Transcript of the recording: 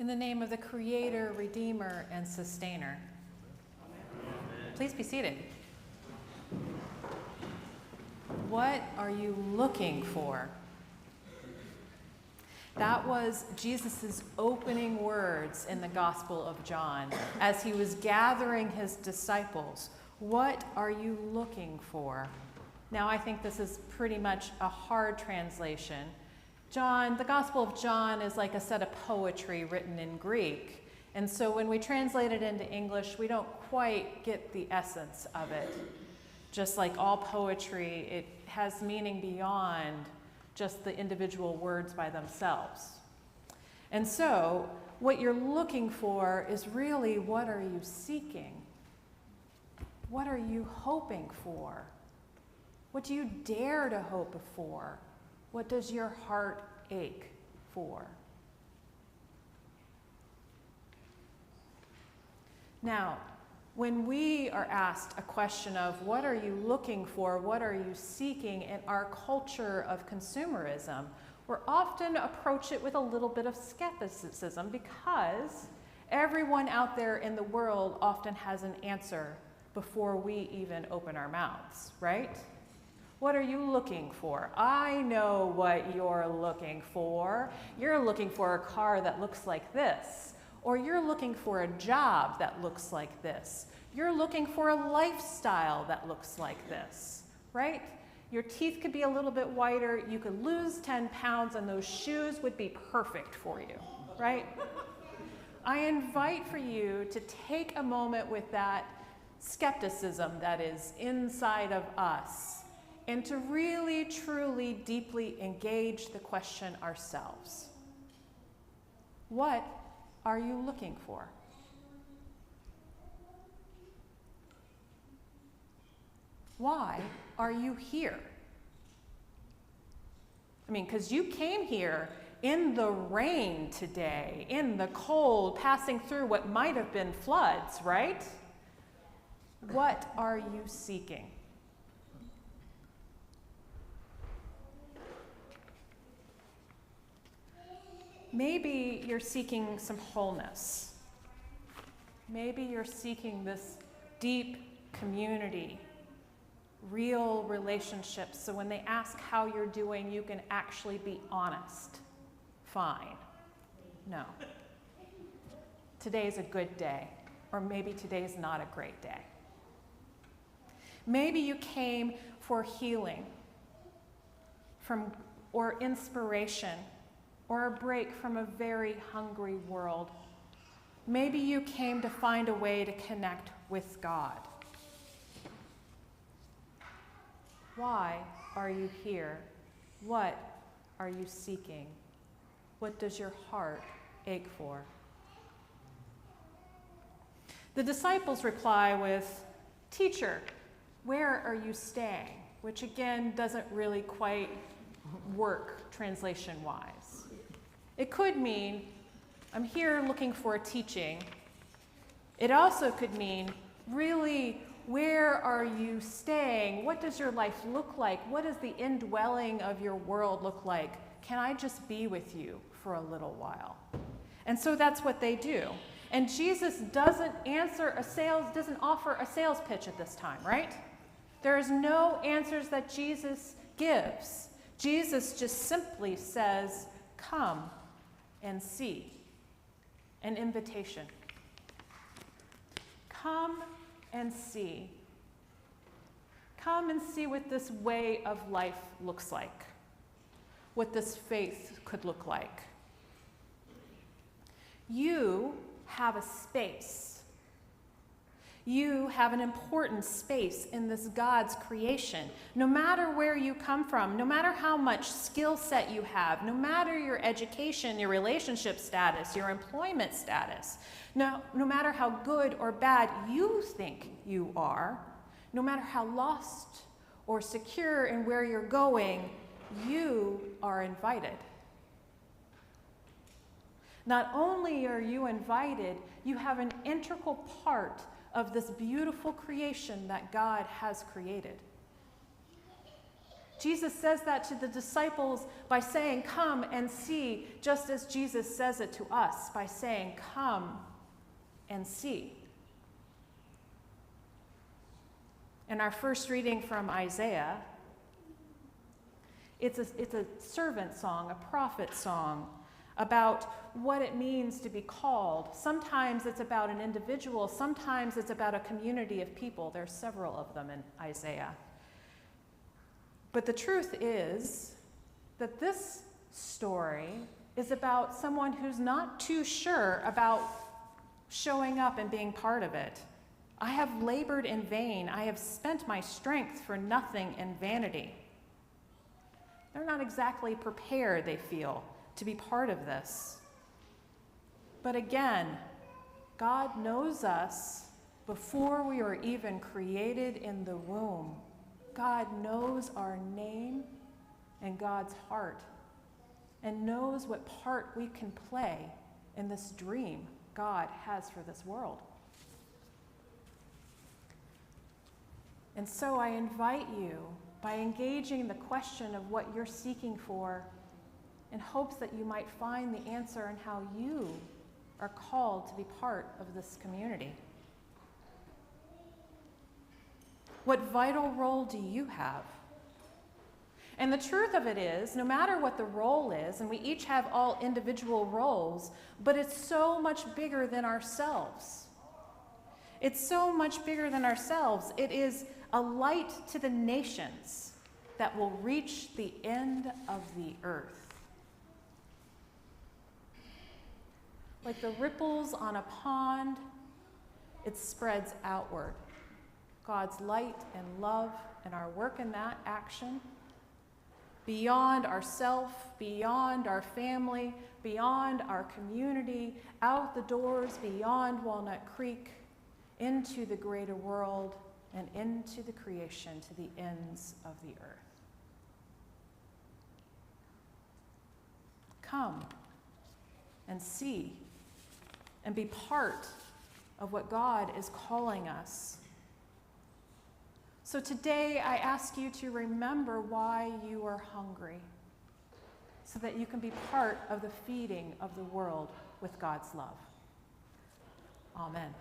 In the name of the Creator, Redeemer, and Sustainer. Amen. Please be seated. What are you looking for? That was Jesus' opening words in the Gospel of John as he was gathering his disciples. What are you looking for? Now, I think this is pretty much a hard translation. The Gospel of John is like a set of poetry written in Greek. And so when we translate it into English, we don't quite get the essence of it. Just like all poetry, it has meaning beyond just the individual words by themselves. And so what you're looking for is really, what are you seeking? What are you hoping for? What do you dare to hope for? What does your heart ache for? Now, when we are asked a question of what are you looking for, what are you seeking in our culture of consumerism, we're often approach it with a little bit of skepticism because everyone out there in the world often has an answer before we even open our mouths, right? What are you looking for? I know what you're looking for. You're looking for a car that looks like this, or you're looking for a job that looks like this. You're looking for a lifestyle that looks like this, right? Your teeth could be a little bit whiter. You could lose 10 pounds and those shoes would be perfect for you, right? I invite for you to take a moment with that skepticism that is inside of us and to really, truly, deeply engage the question ourselves. What are you looking for? Why are you here? I mean, because you came here in the rain today, in the cold, passing through what might have been floods, right? What are you seeking? Maybe you're seeking some wholeness. Maybe you're seeking this deep community, real relationships, so when they ask how you're doing, you can actually be honest. Fine. No. Today's a good day, or maybe today's not a great day. Maybe you came for healing or inspiration, or a break from a very hungry world. Maybe you came to find a way to connect with God. Why are you here? What are you seeking? What does your heart ache for? The disciples reply with, "Teacher, where are you staying?" Which again doesn't really quite work translation-wise. It could mean, I'm here looking for a teaching. It also could mean, really, where are you staying? What does your life look like? What does the indwelling of your world look like? Can I just be with you for a little while? And so that's what they do. And Jesus doesn't offer a sales pitch at this time, right? There is no answers that Jesus gives. Jesus just simply says, "Come and see." An invitation. Come and see. Come and see what this way of life looks like, what this faith could look like. You have a space. You have an important space in this God's creation. No matter where you come from, no matter how much skill set you have, no matter your education, your relationship status, your employment status, no matter how good or bad you think you are, no matter how lost or secure in where you're going, you are invited. Not only are you invited, you have an integral part of this beautiful creation that God has created. Jesus says that to the disciples by saying, "Come and see," just as Jesus says it to us by saying, "Come and see." In our first reading from Isaiah, it's a servant song, a prophet song about what it means to be called. Sometimes it's about an individual, sometimes it's about a community of people. There's several of them in Isaiah. But the truth is that this story is about someone who's not too sure about showing up and being part of it. I have labored in vain. I have spent my strength for nothing in vanity. They're not exactly prepared, they feel, to be part of this. But again, God knows us before we are even created in the womb. God knows our name and God's heart, and knows what part we can play in this dream God has for this world. And so I invite you, by engaging the question of what you're seeking for, in hopes that you might find the answer in how you are called to be part of this community. What vital role do you have? And the truth of it is, no matter what the role is, and we each have all individual roles, but it's so much bigger than ourselves. It's so much bigger than ourselves. It is a light to the nations that will reach the end of the earth. Like the ripples on a pond, it spreads outward. God's light and love and our work in that action, beyond ourself, beyond our family, beyond our community, out the doors, beyond Walnut Creek, into the greater world, and into the creation to the ends of the earth. Come and see and be part of what God is calling us. So today I ask you to remember why you are hungry, so that you can be part of the feeding of the world with God's love. Amen.